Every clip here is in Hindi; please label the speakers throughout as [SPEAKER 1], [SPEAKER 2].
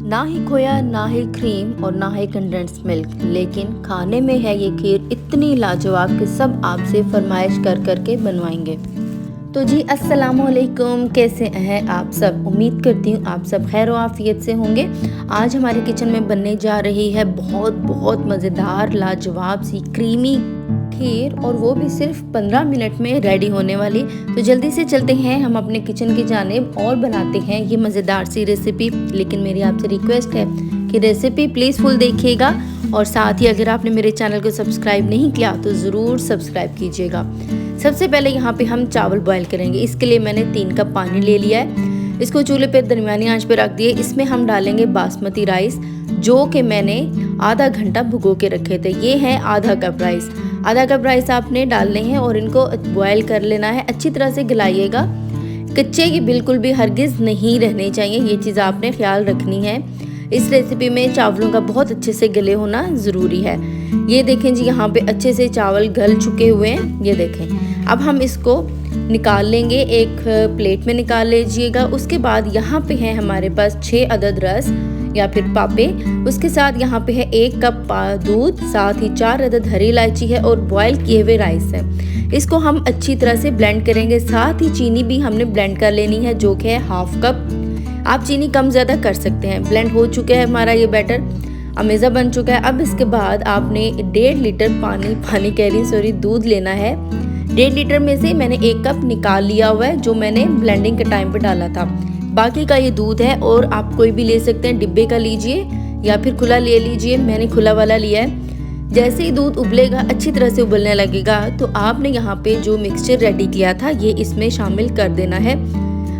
[SPEAKER 1] ना ही खोया, ना ही क्रीम और ना ही कंडेंस मिल्क, लेकिन खाने में है ये खीर इतनी लाजवाब कि सब आपसे फरमाइश कर करके बनवाएंगे। तो जी अस्सलाम वालेकुम, कैसे हैं आप सब। उम्मीद करती हूँ आप सब खैर व आफियत से होंगे। आज हमारे किचन में बनने जा रही है बहुत बहुत मज़ेदार लाजवाब सी क्रीमी खीर, और वो भी सिर्फ 15 मिनट में रेडी होने वाली। तो जल्दी से चलते हैं हम अपने किचन की जानिब और बनाते हैं ये मज़ेदार सी रेसिपी। लेकिन मेरी आपसे रिक्वेस्ट है कि रेसिपी प्लीज़ फुल देखिएगा, और साथ ही अगर आपने मेरे चैनल को सब्सक्राइब नहीं किया तो ज़रूर सब्सक्राइब कीजिएगा। सबसे पहले यहाँ पे हम चावल बॉईल करेंगे। इसके लिए मैंने 3 कप पानी ले लिया है। इसको चूल्हे पे दरमियानी आंच पे रख दिए। इसमें हम डालेंगे बासमती राइस, जो कि मैंने आधा घंटा भिगो के रखे थे। ये है आधा कप राइस। आधा कप राइस आपने डालने हैं और इनको बॉयल कर लेना है। अच्छी तरह से गलाइएगा, कच्चे की बिल्कुल भी हरगिज़ नहीं रहने चाहिए, ये चीज़ आपने ख्याल रखनी है। इस रेसिपी में चावलों का बहुत अच्छे से गले होना ज़रूरी है। ये देखें जी, यहाँ पे अच्छे से चावल गल चुके हुए हैं, ये देखें। अब हम इसको निकाल लेंगे, एक प्लेट में निकाल लीजिएगा। उसके बाद यहाँ पे है हमारे पास 6 अदद रस या फिर पापे। उसके साथ यहाँ पे है 1 कप दूध, साथ ही 4 अदद हरी इलायची है और बॉयल किए हुए राइस है। इसको हम अच्छी तरह से ब्लेंड करेंगे। साथ ही चीनी भी हमने ब्लेंड कर लेनी है, जो कि है ½ कप। आप चीनी कम ज़्यादा कर सकते हैं। ब्लेंड हो चुका है हमारा ये बैटर, अमेज़ा बन चुका है। अब इसके बाद आपने 1.5 लीटर दूध लेना है। 1.5 लीटर में से मैंने 1 कप निकाल लिया हुआ है, जो मैंने ब्लेंडिंग के टाइम पे डाला था। बाकी का ये दूध है, और आप कोई भी ले सकते हैं, डिब्बे का लीजिए या फिर खुला ले लीजिए। मैंने खुला वाला लिया है। जैसे ही दूध उबलेगा, अच्छी तरह से उबलने लगेगा, तो आपने यहाँ पे जो मिक्सचर रेडी किया था ये इसमें शामिल कर देना है।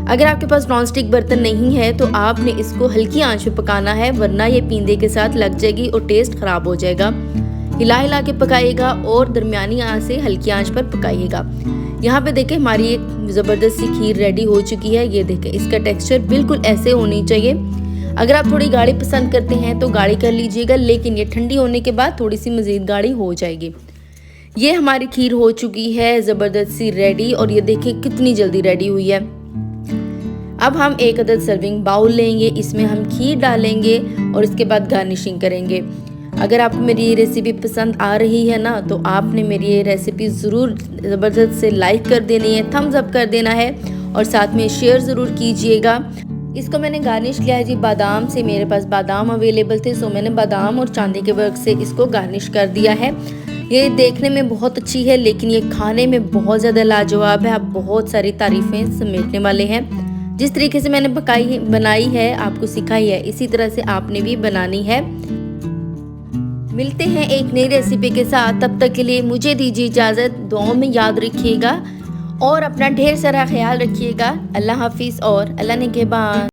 [SPEAKER 1] अगर आपके पास नॉन स्टिक बर्तन नहीं है तो आपने इसको हल्की आंच पे पकाना है, वरना ये पींदे के साथ लग जाएगी और टेस्ट खराब हो जाएगा। हिला हिला के पकाइएगा और दरमियानी आंच से हल्की आंच पर पकाइएगा। यहाँ पे देखें, हमारी एक ज़बरदस्त सी खीर रेडी हो चुकी है। ये देखें, इसका टेक्सचर बिल्कुल ऐसे होनी चाहिए। अगर आप थोड़ी गाढ़ी पसंद करते हैं तो गाढ़ी कर लीजिएगा, लेकिन ये ठंडी होने के बाद थोड़ी सी मज़ीद गाढ़ी हो जाएगी। ये हमारी खीर हो चुकी है ज़बरदस्त सी रेडी, और ये देखें कितनी जल्दी रेडी हुई है। अब हम 1 अदद सर्विंग बाउल लेंगे, इसमें हम खीर डालेंगे और इसके बाद गार्निशिंग करेंगे। अगर आपको मेरी ये रेसिपी पसंद आ रही है ना, तो आपने मेरी ये रेसिपी ज़रूर ज़बरदस्त से लाइक कर देनी है, थम्स अप कर देना है, और साथ में शेयर ज़रूर कीजिएगा। इसको मैंने गार्निश किया है जी बादाम से। मेरे पास बादाम अवेलेबल थे, सो मैंने बादाम और चांदी के वर्क से इसको गार्निश कर दिया है। ये देखने में बहुत अच्छी है, लेकिन ये खाने में बहुत ज़्यादा लाजवाब है। आप बहुत सारी तारीफ़ें समेटने वाले हैं। जिस तरीके से मैंने बनाई है, आपको सिखाई है, इसी तरह से आपने भी बनानी है। मिलते हैं एक नई रेसिपी के साथ, तब तक के लिए मुझे दीजिए इजाज़त। दुआओं में याद रखिएगा और अपना ढेर सारा ख्याल रखिएगा। अल्लाह हाफिज़ और अल्लाह निगहबान।